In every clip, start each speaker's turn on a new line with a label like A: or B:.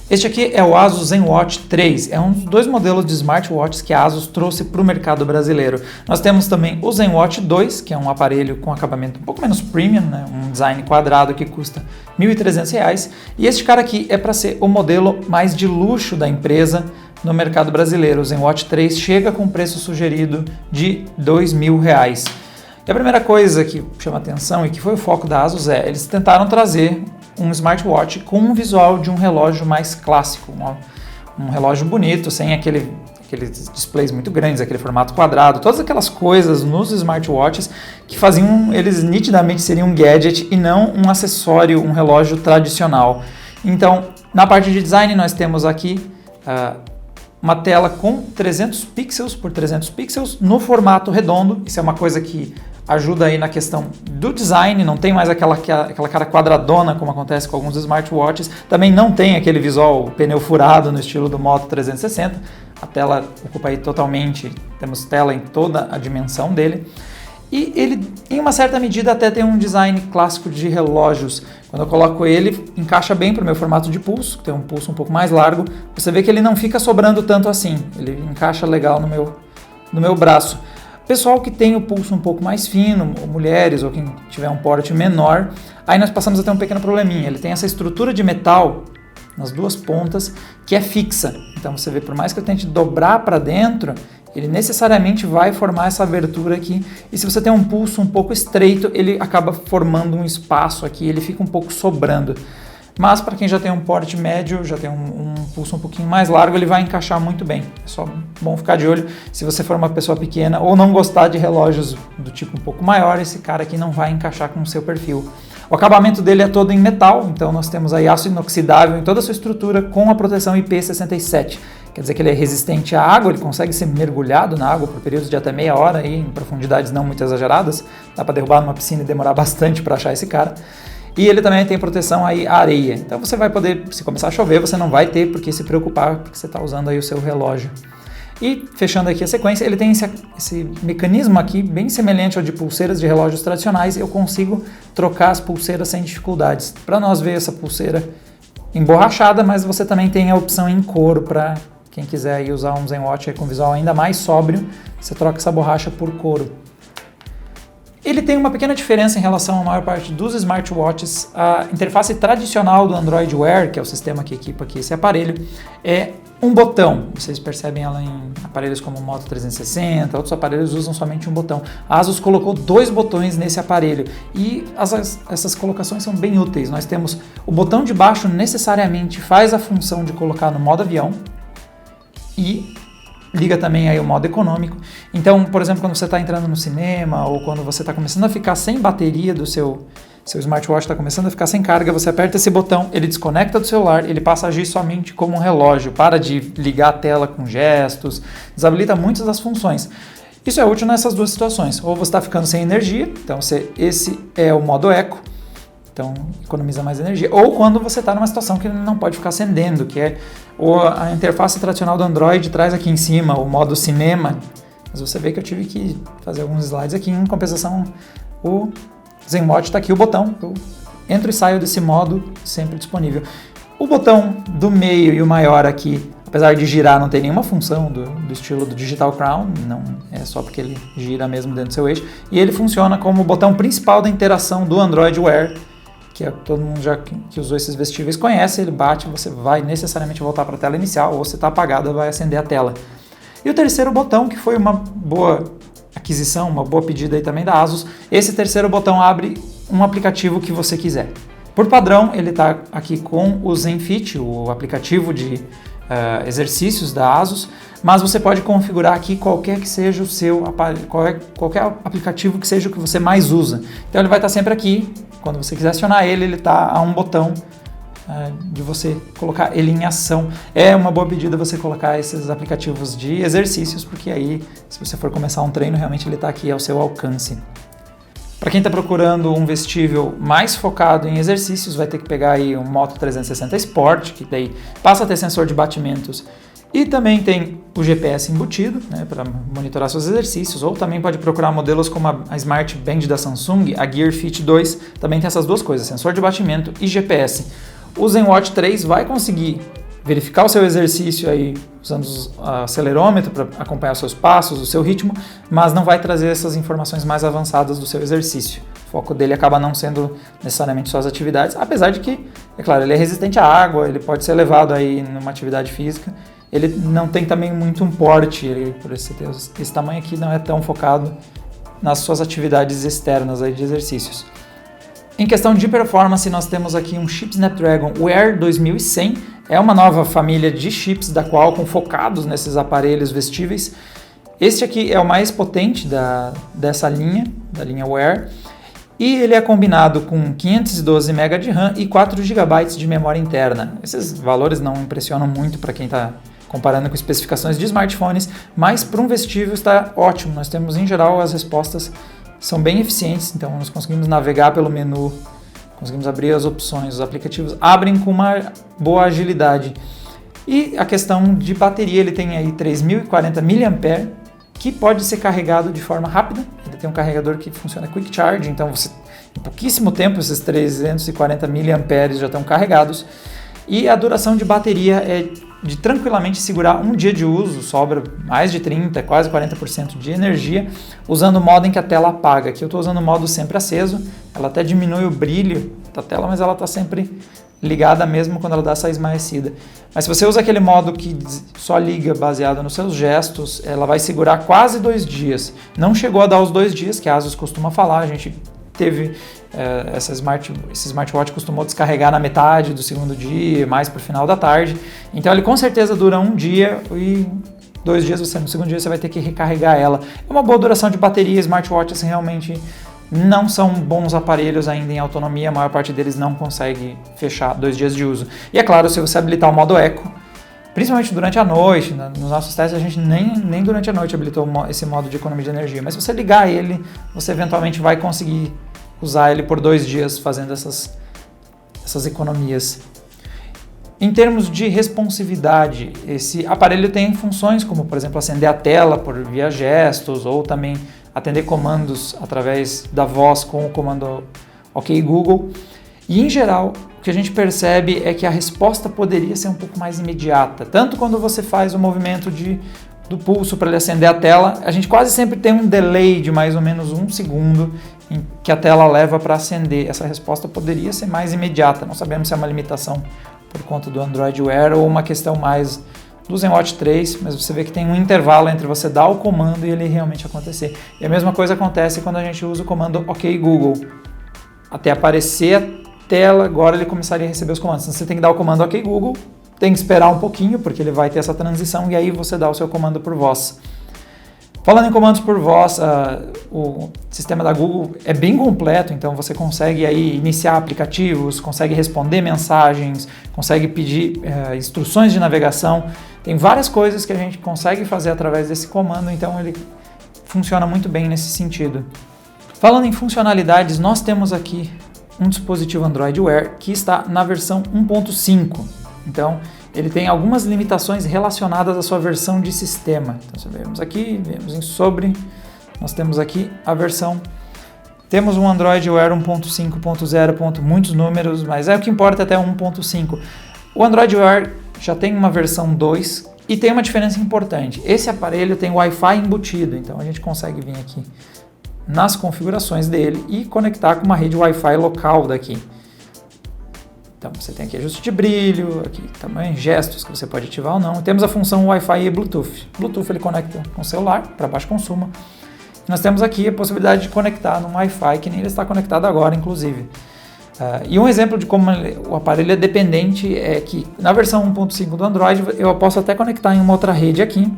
A: Este aqui é o Asus ZenWatch 3, é um dos dois modelos de smartwatches que a Asus trouxe para o mercado brasileiro. Nós temos também o ZenWatch 2, que é um aparelho com acabamento um pouco menos premium, né? Um design quadrado que custa R$ 1.300, e este cara aqui é para ser o modelo mais de luxo da empresa no mercado brasileiro. O ZenWatch 3 chega com preço sugerido de R$ 2.000. E a primeira coisa que chama atenção e que foi o foco da Asus eles tentaram trazer um smartwatch com um visual de um relógio mais clássico, um relógio bonito, sem aqueles displays muito grandes, aquele formato quadrado, todas aquelas coisas nos smartwatches que faziam eles nitidamente seriam um gadget e não um acessório, um relógio tradicional. Então, na parte de design nós temos aqui uma tela com 300 pixels por 300 pixels no formato redondo. Isso é uma coisa que ajuda aí na questão do design, não tem mais aquela cara quadradona como acontece com alguns smartwatches, também não tem aquele visual pneu furado no estilo do Moto 360, a tela ocupa aí totalmente, temos tela em toda a dimensão dele, e ele em uma certa medida até tem um design clássico de relógios. Quando eu coloco ele, encaixa bem para o meu formato de pulso, que tem um pulso um pouco mais largo, você vê que ele não fica sobrando tanto assim, ele encaixa legal no meu braço. Pessoal que tem o pulso um pouco mais fino, ou mulheres, ou quem tiver um porte menor, aí nós passamos a ter um pequeno probleminha. Ele tem essa estrutura de metal nas duas pontas que é fixa. Então você vê, por mais que eu tente dobrar para dentro, ele necessariamente vai formar essa abertura aqui. E se você tem um pulso um pouco estreito, ele acaba formando um espaço aqui, ele fica um pouco sobrando. Mas para quem já tem um porte médio, já tem um pulso um pouquinho mais largo, ele vai encaixar muito bem. É só bom ficar de olho. Se você for uma pessoa pequena ou não gostar de relógios do tipo um pouco maior, esse cara aqui não vai encaixar com o seu perfil. O acabamento dele é todo em metal, então nós temos aí aço inoxidável em toda a sua estrutura com a proteção IP67. Quer dizer que ele é resistente à água, ele consegue ser mergulhado na água por períodos de até meia hora, aí, em profundidades não muito exageradas. Dá para derrubar numa piscina e demorar bastante para achar esse cara. E ele também tem proteção aí à areia. Então você vai poder, se começar a chover, você não vai ter por que se preocupar, porque você está usando aí o seu relógio. E fechando aqui a sequência, ele tem esse mecanismo aqui bem semelhante ao de pulseiras de relógios tradicionais. Eu consigo trocar as pulseiras sem dificuldades. Para nós ver essa pulseira emborrachada, mas você também tem a opção em couro para quem quiser aí usar um ZenWatch com visual ainda mais sóbrio, você troca essa borracha por couro. Ele tem uma pequena diferença em relação à maior parte dos smartwatches. A interface tradicional do Android Wear, que é o sistema que equipa aqui esse aparelho, é um botão. Vocês percebem ela em aparelhos como o Moto 360, outros aparelhos usam somente um botão. A Asus colocou 2 botões nesse aparelho e essas colocações são bem úteis. Nós temos o botão de baixo necessariamente faz a função de colocar no modo avião e liga também aí o modo econômico. Então, por exemplo, quando você está entrando no cinema ou quando você está começando a ficar sem bateria do seu smartwatch, está começando a ficar sem carga, você aperta esse botão, ele desconecta do celular, ele passa a agir somente como um relógio, para de ligar a tela com gestos, desabilita muitas das funções. Isso é útil nessas duas situações. Ou você está ficando sem energia, então esse é o modo eco, então economiza mais energia, ou quando você está numa situação que não pode ficar acendendo, que é a interface tradicional do Android traz aqui em cima o modo cinema, mas você vê que eu tive que fazer alguns slides aqui, em compensação o ZenWatch está aqui o botão, eu entro e saio desse modo sempre disponível. O botão do meio e o maior aqui, apesar de girar, não tem nenhuma função do estilo do Digital Crown, não é só porque ele gira mesmo dentro do seu eixo, e ele funciona como o botão principal da interação do Android Wear, que todo mundo já que usou esses vestíveis conhece, ele bate, você vai necessariamente voltar para a tela inicial, ou se está apagada, vai acender a tela. E o terceiro botão, que foi uma boa aquisição, uma boa pedida aí também da Asus, esse terceiro botão abre um aplicativo que você quiser. Por padrão, ele está aqui com o ZenFit, o aplicativo de exercícios da Asus, mas você pode configurar aqui qualquer que seja o seu aparelho, qualquer aplicativo que seja o que você mais usa. Então ele vai estar sempre aqui. Quando você quiser acionar ele está a um botão de você colocar ele em ação. É uma boa pedida você colocar esses aplicativos de exercícios, porque aí, se você for começar um treino, realmente ele está aqui ao seu alcance. Para quem está procurando um vestível mais focado em exercícios, vai ter que pegar aí um Moto 360 Sport, que daí passa a ter sensor de batimentos E também tem o GPS embutido, né, para monitorar seus exercícios, ou também pode procurar modelos como a Smart Band da Samsung, a Gear Fit 2, também tem essas duas coisas, sensor de batimento e GPS. O ZenWatch 3 vai conseguir verificar o seu exercício aí usando o acelerômetro para acompanhar os seus passos, o seu ritmo, mas não vai trazer essas informações mais avançadas do seu exercício. O foco dele acaba não sendo necessariamente só as atividades, apesar de que, é claro, ele é resistente à água, ele pode ser levado aí numa atividade física. Ele não tem também muito um porte, ele, por esse tamanho aqui não é tão focado nas suas atividades externas aí de exercícios. Em questão de performance, nós temos aqui um chip Snapdragon Wear 2100, é uma nova família de chips da Qualcomm focados nesses aparelhos vestíveis. Este aqui é o mais potente dessa linha, da linha Wear, e ele é combinado com 512 MB de RAM e 4 GB de memória interna. Esses valores não impressionam muito para quem está comparando com especificações de smartphones, mas para um vestível está ótimo. Nós temos, em geral, as respostas são bem eficientes, então nós conseguimos navegar pelo menu, conseguimos abrir as opções, os aplicativos abrem com uma boa agilidade. E a questão de bateria, ele tem aí 3040 mAh, que pode ser carregado de forma rápida. Ele tem um carregador que funciona Quick Charge, então você, em pouquíssimo tempo esses 340 mAh já estão carregados. E a duração de bateria é de tranquilamente segurar um dia de uso, sobra mais de 30%, quase 40% de energia, usando o modo em que a tela apaga. Aqui eu estou usando o modo sempre aceso, ela até diminui o brilho da tela, mas ela está sempre ligada mesmo quando ela dá essa esmaecida. Mas se você usa aquele modo que só liga baseado nos seus gestos, ela vai segurar quase 2 dias. Não chegou a dar os 2 dias que a Asus costuma falar, a gente teve esse smartwatch costumou descarregar na metade do segundo dia, mais para o final da tarde. Então ele com certeza dura 1 dia e 2 dias, no segundo dia você vai ter que recarregar ela. É uma boa duração de bateria, smartwatches realmente não são bons aparelhos ainda em autonomia, a maior parte deles não consegue fechar 2 dias de uso. E é claro, se você habilitar o modo Eco, principalmente durante a noite, nos nossos testes a gente nem durante a noite habilitou esse modo de economia de energia, mas se você ligar ele, você eventualmente vai conseguir usar ele por 2 dias fazendo essas economias. Em termos de responsividade, esse aparelho tem funções como, por exemplo, acender a tela via gestos ou também atender comandos através da voz com o comando OK Google. E, em geral, o que a gente percebe é que a resposta poderia ser um pouco mais imediata. Tanto quando você faz o movimento do pulso para ele acender a tela, a gente quase sempre tem um delay de mais ou menos 1 segundo em que a tela leva para acender. Essa resposta poderia ser mais imediata. Não sabemos se é uma limitação por conta do Android Wear ou uma questão mais do ZenWatch 3, mas você vê que tem um intervalo entre você dar o comando e ele realmente acontecer. E a mesma coisa acontece quando a gente usa o comando OK Google. Até aparecer a tela, agora ele começaria a receber os comandos. Então você tem que dar o comando OK Google, tem que esperar um pouquinho, porque ele vai ter essa transição, e aí você dá o seu comando por voz. Falando em comandos por voz, o sistema da Google é bem completo, então você consegue aí iniciar aplicativos, consegue responder mensagens, consegue pedir instruções de navegação. Tem várias coisas que a gente consegue fazer através desse comando, então ele funciona muito bem nesse sentido. Falando em funcionalidades, nós temos aqui um dispositivo Android Wear que está na versão 1.5. Então, ele tem algumas limitações relacionadas à sua versão de sistema. Então, vemos aqui, vemos em sobre, nós temos aqui a versão. Temos um Android Wear 1.5.0, muitos números, mas o que importa até 1.5. O Android Wear já tem uma versão 2 e tem uma diferença importante. Esse aparelho tem Wi-Fi embutido, então a gente consegue vir aqui nas configurações dele e conectar com uma rede Wi-Fi local daqui. Então você tem aqui ajuste de brilho, aqui tamanho, gestos que você pode ativar ou não. Temos a função Wi-Fi e Bluetooth. Bluetooth ele conecta com o celular para baixo consumo. Nós temos aqui a possibilidade de conectar no Wi-Fi, que nem ele está conectado agora, inclusive. E um exemplo de como o aparelho é dependente é que na versão 1.5 do Android eu posso até conectar em uma outra rede aqui.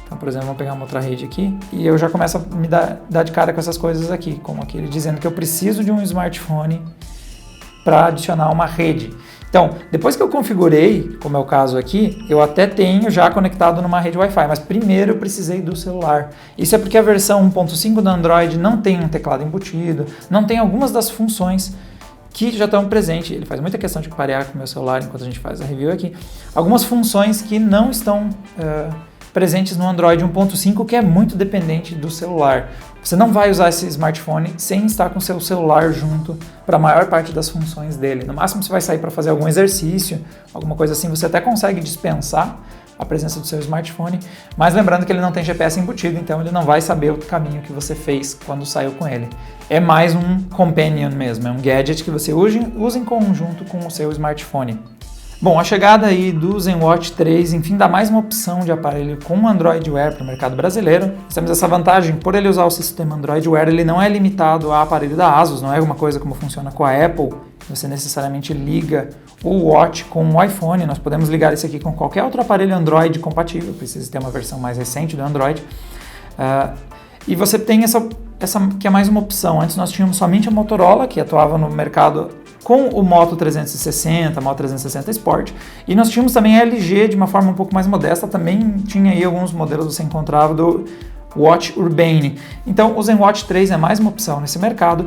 A: Então, por exemplo, vamos pegar uma outra rede aqui e eu já começo a me dar de cara com essas coisas aqui, como aqui ele dizendo que eu preciso de um smartphone para adicionar uma rede. Então, depois que eu configurei, como é o caso aqui, eu até tenho já conectado numa rede Wi-Fi, mas primeiro eu precisei do celular. Isso é porque a versão 1.5 do Android não tem um teclado embutido, não tem algumas das funções que já estão presentes. Ele faz muita questão de parear com o meu celular enquanto a gente faz a review aqui. Algumas funções que não estão presentes no Android 1.5, que é muito dependente do celular. Você não vai usar esse smartphone sem estar com o seu celular junto para a maior parte das funções dele. No máximo você vai sair para fazer algum exercício, alguma coisa assim, você até consegue dispensar a presença do seu smartphone, mas lembrando que ele não tem GPS embutido, então ele não vai saber o caminho que você fez quando saiu com ele. É mais um companion mesmo, é um gadget que você usa em conjunto com o seu smartphone. Bom, a chegada aí do ZenWatch 3, enfim, dá mais uma opção de aparelho com Android Wear para o mercado brasileiro. Nós temos essa vantagem, por ele usar o sistema Android Wear, ele não é limitado a aparelho da ASUS, não é uma coisa como funciona com a Apple, você necessariamente liga o Watch com o iPhone, nós podemos ligar esse aqui com qualquer outro aparelho Android compatível, precisa ter uma versão mais recente do Android. E você tem essa que é mais uma opção. Antes nós tínhamos somente a Motorola, que atuava no mercado com o Moto 360, Moto 360 Sport, e nós tínhamos também a LG de uma forma um pouco mais modesta, também tinha aí alguns modelos que você encontrava do Watch Urbane. Então o ZenWatch 3 é mais uma opção nesse mercado.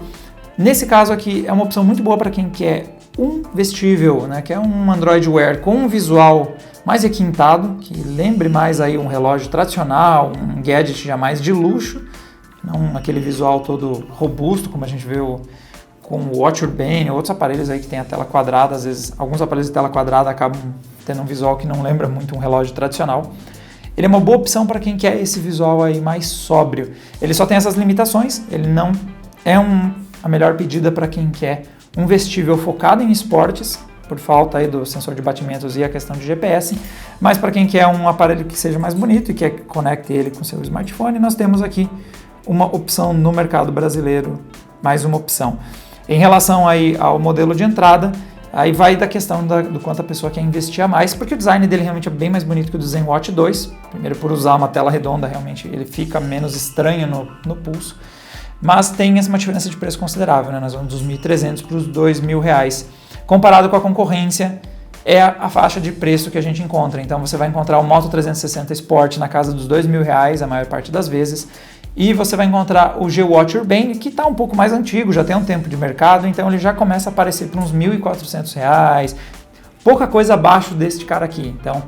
A: Nesse caso aqui é uma opção muito boa para quem quer um vestível, né, que é um Android Wear com um visual mais requintado, que lembre mais aí um relógio tradicional, um gadget já mais de luxo, não aquele visual todo robusto como a gente vê com o Watch Urbane, outros aparelhos aí que tem a tela quadrada, às vezes alguns aparelhos de tela quadrada acabam tendo um visual que não lembra muito um relógio tradicional. Ele é uma boa opção para quem quer esse visual aí mais sóbrio. Ele só tem essas limitações, ele não é a melhor pedida para quem quer um vestível focado em esportes, por falta aí do sensor de batimentos e a questão de GPS, mas para quem quer um aparelho que seja mais bonito e quer que conecte ele com seu smartphone, nós temos aqui uma opção no mercado brasileiro, mais uma opção. Em relação aí ao modelo de entrada, aí vai da questão do quanto a pessoa quer investir a mais, porque o design dele realmente é bem mais bonito que o do ZenWatch 2, primeiro por usar uma tela redonda, realmente ele fica menos estranho no pulso, mas tem uma diferença de preço considerável, né? Nós vamos dos R$ 1.300 para os R$ 2.000. Comparado com a concorrência, é a faixa de preço que a gente encontra. Então você vai encontrar o Moto 360 Sport na casa dos R$ 2.000 a maior parte das vezes, e você vai encontrar o G-Watch Urbane, que está um pouco mais antigo, já tem um tempo de mercado, então ele já começa a aparecer por uns R$ 1.400, pouca coisa abaixo deste cara aqui. Então,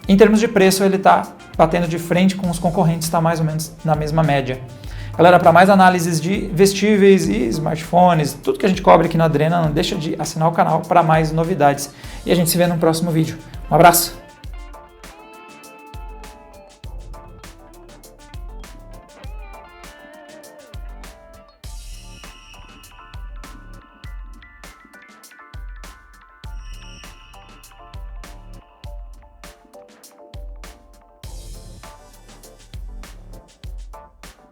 A: em termos de preço, ele está batendo de frente com os concorrentes, está mais ou menos na mesma média. Galera, para mais análises de vestíveis e smartphones, tudo que a gente cobre aqui na Adrena, não deixa de assinar o canal para mais novidades. E a gente se vê no próximo vídeo. Um abraço!